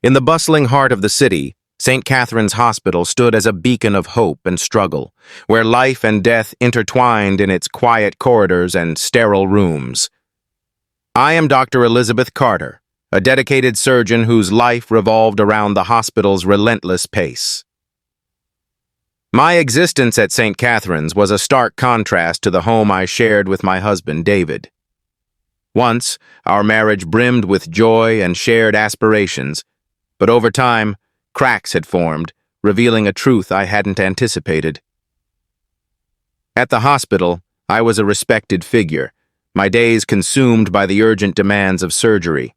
In the bustling heart of the city, St. Catherine's Hospital stood as a beacon of hope and struggle, where life and death intertwined in its quiet corridors and sterile rooms. I am Dr. Elizabeth Carter, a dedicated surgeon whose life revolved around the hospital's relentless pace. My existence at St. Catherine's was a stark contrast to the home I shared with my husband, David. Once, our marriage brimmed with joy and shared aspirations, but over time, cracks had formed, revealing a truth I hadn't anticipated. At the hospital, I was a respected figure, my days consumed by the urgent demands of surgery.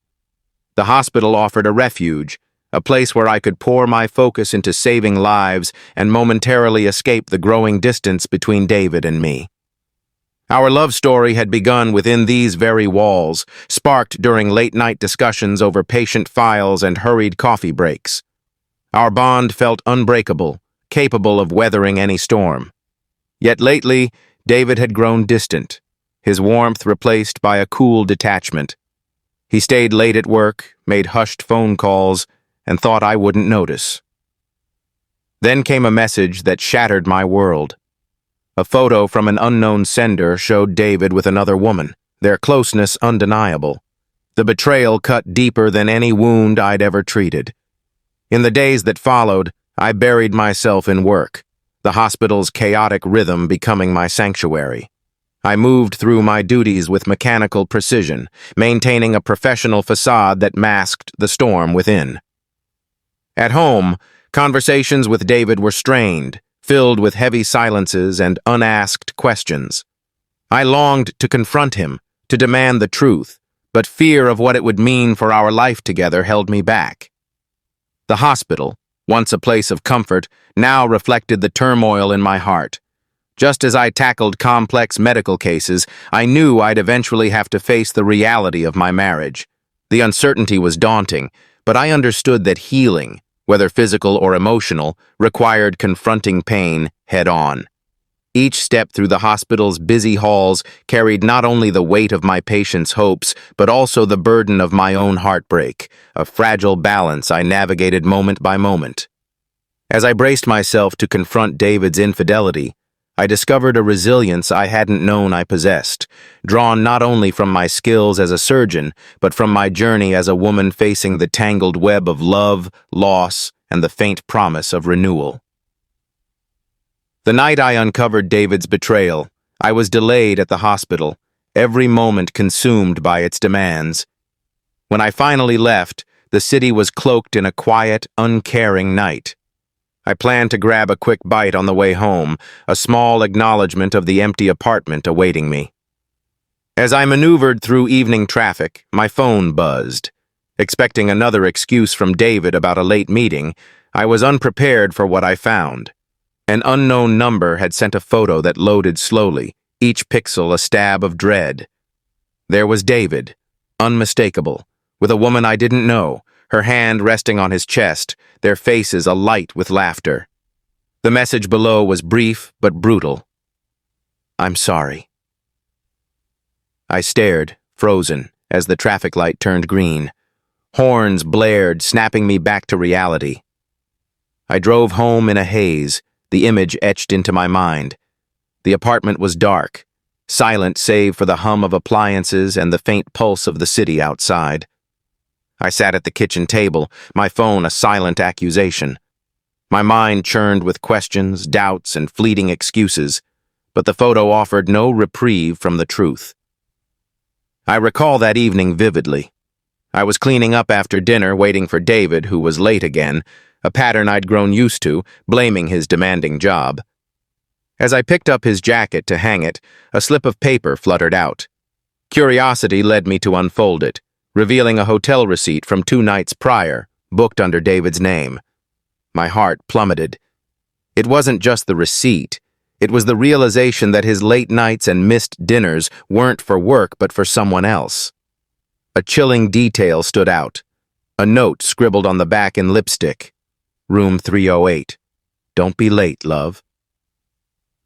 The hospital offered a refuge, a place where I could pour my focus into saving lives and momentarily escape the growing distance between David and me. Our love story had begun within these very walls, sparked during late-night discussions over patient files and hurried coffee breaks. Our bond felt unbreakable, capable of weathering any storm. Yet lately, David had grown distant, his warmth replaced by a cool detachment. He stayed late at work, made hushed phone calls, and thought I wouldn't notice. Then came a message that shattered my world. A photo from an unknown sender showed David with another woman, their closeness undeniable. The betrayal cut deeper than any wound I'd ever treated. In the days that followed, I buried myself in work, the hospital's chaotic rhythm becoming my sanctuary. I moved through my duties with mechanical precision, maintaining a professional facade that masked the storm within. At home, conversations with David were strained, filled with heavy silences and unasked questions. I longed to confront him, to demand the truth, but fear of what it would mean for our life together held me back. The hospital, once a place of comfort, now reflected the turmoil in my heart. Just as I tackled complex medical cases, I knew I'd eventually have to face the reality of my marriage. The uncertainty was daunting, but I understood that healing, whether physical or emotional, required confronting pain head-on. Each step through the hospital's busy halls carried not only the weight of my patients' hopes, but also the burden of my own heartbreak, a fragile balance I navigated moment by moment. As I braced myself to confront David's infidelity, I discovered a resilience I hadn't known I possessed, drawn not only from my skills as a surgeon, but from my journey as a woman facing the tangled web of love, loss, and the faint promise of renewal. The night I uncovered David's betrayal, I was delayed at the hospital, every moment consumed by its demands. When I finally left, the city was cloaked in a quiet, uncaring night. I planned to grab a quick bite on the way home, a small acknowledgement of the empty apartment awaiting me. As I maneuvered through evening traffic, my phone buzzed. Expecting another excuse from David about a late meeting, I was unprepared for what I found. An unknown number had sent a photo that loaded slowly, each pixel a stab of dread. There was David, unmistakable, with a woman I didn't know, her hand resting on his chest, their faces alight with laughter. The message below was brief but brutal. "I'm sorry." I stared, frozen, as the traffic light turned green. Horns blared, snapping me back to reality. I drove home in a haze, the image etched into my mind. The apartment was dark, silent save for the hum of appliances and the faint pulse of the city outside. I sat at the kitchen table, my phone a silent accusation. My mind churned with questions, doubts, and fleeting excuses, but the photo offered no reprieve from the truth. I recall that evening vividly. I was cleaning up after dinner, waiting for David, who was late again, a pattern I'd grown used to, blaming his demanding job. As I picked up his jacket to hang it, a slip of paper fluttered out. Curiosity led me to unfold it, revealing a hotel receipt from 2 nights prior, booked under David's name. My heart plummeted. It wasn't just the receipt. It was the realization that his late nights and missed dinners weren't for work but for someone else. A chilling detail stood out. A note scribbled on the back in lipstick. Room 308. Don't be late, love.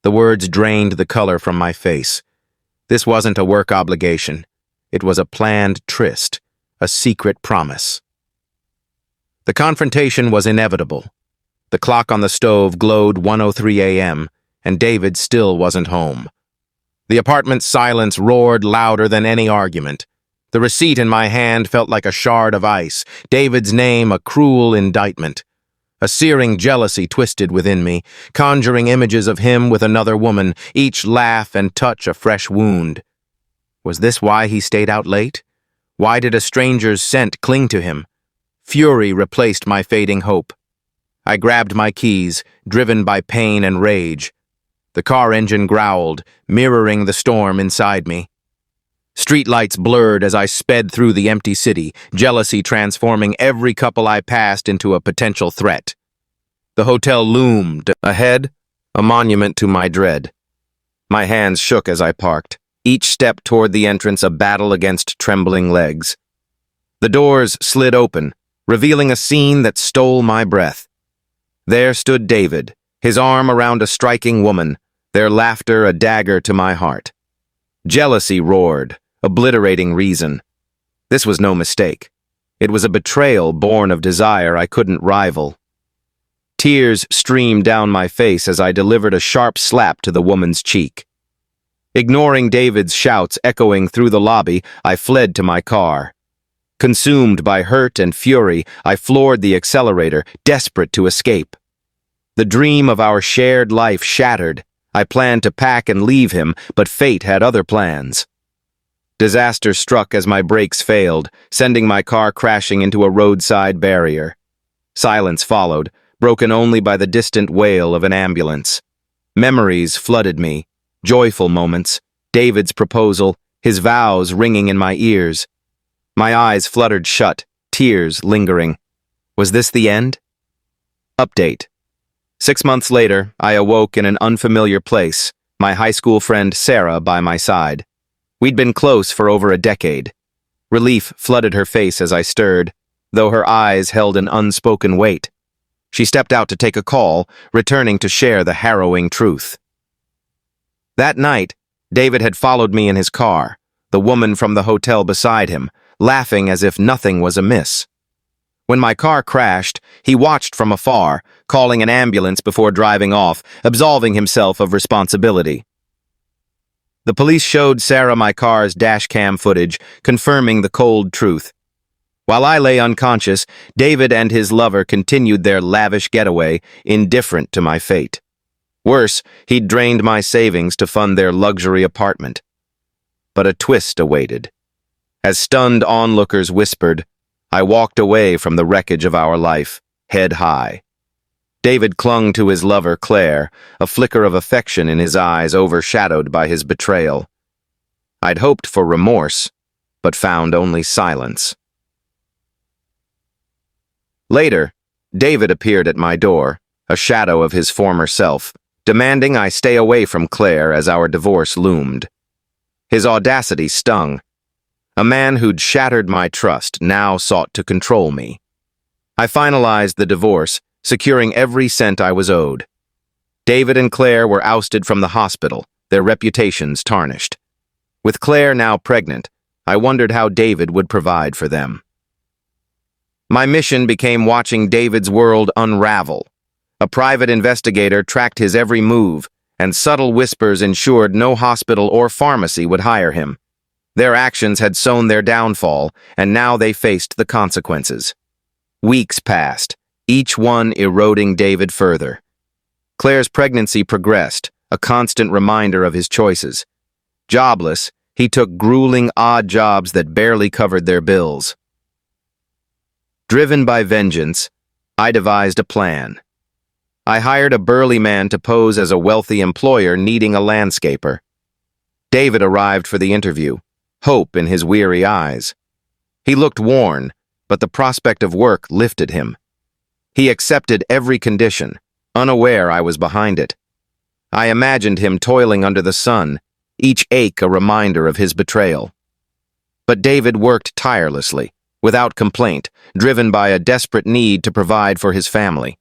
The words drained the color from my face. This wasn't a work obligation. It was a planned tryst, a secret promise. The confrontation was inevitable. The clock on the stove glowed 1:03 a.m., and David still wasn't home. The apartment's silence roared louder than any argument. The receipt in my hand felt like a shard of ice, David's name a cruel indictment. A searing jealousy twisted within me, conjuring images of him with another woman, each laugh and touch a fresh wound. Was this why he stayed out late? Why did a stranger's scent cling to him? Fury replaced my fading hope. I grabbed my keys, driven by pain and rage. The car engine growled, mirroring the storm inside me. Streetlights blurred as I sped through the empty city, jealousy transforming every couple I passed into a potential threat. The hotel loomed ahead, a monument to my dread. My hands shook as I parked, each step toward the entrance a battle against trembling legs. The doors slid open, revealing a scene that stole my breath. There stood David, his arm around a striking woman, their laughter a dagger to my heart. Jealousy roared, obliterating reason. This was no mistake. It was a betrayal born of desire I couldn't rival. Tears streamed down my face as I delivered a sharp slap to the woman's cheek. Ignoring David's shouts echoing through the lobby, I fled to my car. Consumed by hurt and fury, I floored the accelerator, desperate to escape. The dream of our shared life shattered. I planned to pack and leave him, but fate had other plans. Disaster struck as my brakes failed, sending my car crashing into a roadside barrier. Silence followed, broken only by the distant wail of an ambulance. Memories flooded me, joyful moments, David's proposal, his vows ringing in my ears. My eyes fluttered shut, tears lingering. Was this the end? Update. 6 months later, I awoke in an unfamiliar place, my high school friend Sarah by my side. We'd been close for over a decade. Relief flooded her face as I stirred, though her eyes held an unspoken weight. She stepped out to take a call, returning to share the harrowing truth. That night, David had followed me in his car, the woman from the hotel beside him, laughing as if nothing was amiss. When my car crashed, he watched from afar, calling an ambulance before driving off, absolving himself of responsibility. The police showed Sarah my car's dash-cam footage, confirming the cold truth. While I lay unconscious, David and his lover continued their lavish getaway, indifferent to my fate. Worse, he'd drained my savings to fund their luxury apartment. But a twist awaited. As stunned onlookers whispered, I walked away from the wreckage of our life, head high. David clung to his lover, Claire, a flicker of affection in his eyes overshadowed by his betrayal. I'd hoped for remorse, but found only silence. Later, David appeared at my door, a shadow of his former self, demanding I stay away from Claire as our divorce loomed. His audacity stung. A man who'd shattered my trust now sought to control me. I finalized the divorce, securing every cent I was owed. David and Claire were ousted from the hospital, their reputations tarnished. With Claire now pregnant, I wondered how David would provide for them. My mission became watching David's world unravel. A private investigator tracked his every move, and subtle whispers ensured no hospital or pharmacy would hire him. Their actions had sown their downfall, and now they faced the consequences. Weeks passed, each one eroding David further. Claire's pregnancy progressed, a constant reminder of his choices. Jobless, he took grueling odd jobs that barely covered their bills. Driven by vengeance, I devised a plan. I hired a burly man to pose as a wealthy employer needing a landscaper. David arrived for the interview, hope in his weary eyes. He looked worn, but the prospect of work lifted him. He accepted every condition, unaware I was behind it. I imagined him toiling under the sun, each ache a reminder of his betrayal. But David worked tirelessly, without complaint, driven by a desperate need to provide for his family.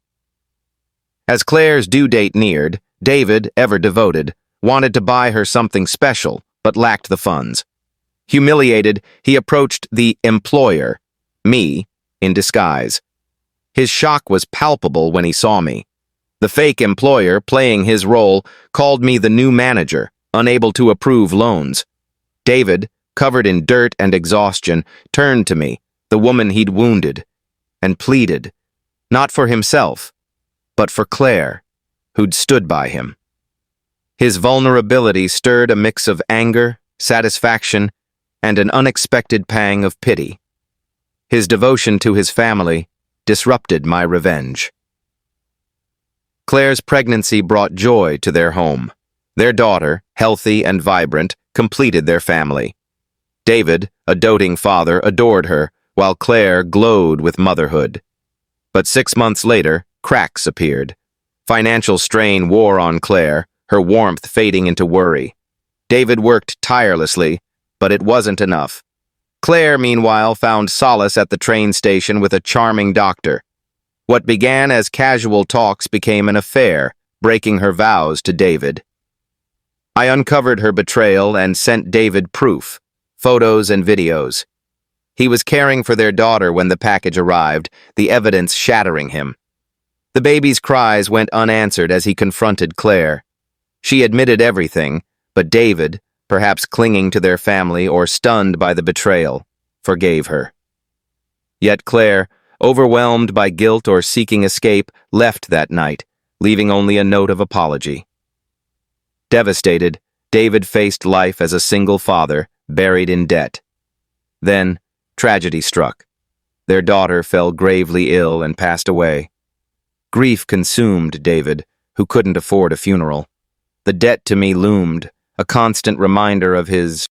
As Claire's due date neared, David, ever devoted, wanted to buy her something special, but lacked the funds. Humiliated, he approached the employer, me, in disguise. His shock was palpable when he saw me. The fake employer, playing his role, called me the new manager, unable to approve loans. David, covered in dirt and exhaustion, turned to me, the woman he'd wounded, and pleaded, not for himself, but for Claire, who'd stood by him. His vulnerability stirred a mix of anger, satisfaction, and an unexpected pang of pity. His devotion to his family disrupted my revenge. Claire's pregnancy brought joy to their home. Their daughter, healthy and vibrant, completed their family. David, a doting father, adored her, while Claire glowed with motherhood. But 6 months later, cracks appeared. Financial strain wore on Claire, her warmth fading into worry. David worked tirelessly, but it wasn't enough. Claire, meanwhile, found solace at the train station with a charming doctor. What began as casual talks became an affair, breaking her vows to David. I uncovered her betrayal and sent David proof, photos and videos. He was caring for their daughter when the package arrived, the evidence shattering him. The baby's cries went unanswered as he confronted Claire. She admitted everything, but David, perhaps clinging to their family or stunned by the betrayal, forgave her. Yet Claire, overwhelmed by guilt or seeking escape, left that night, leaving only a note of apology. Devastated, David faced life as a single father, buried in debt. Then, tragedy struck. Their daughter fell gravely ill and passed away. Grief consumed David, who couldn't afford a funeral. The debt to me loomed, a constant reminder of his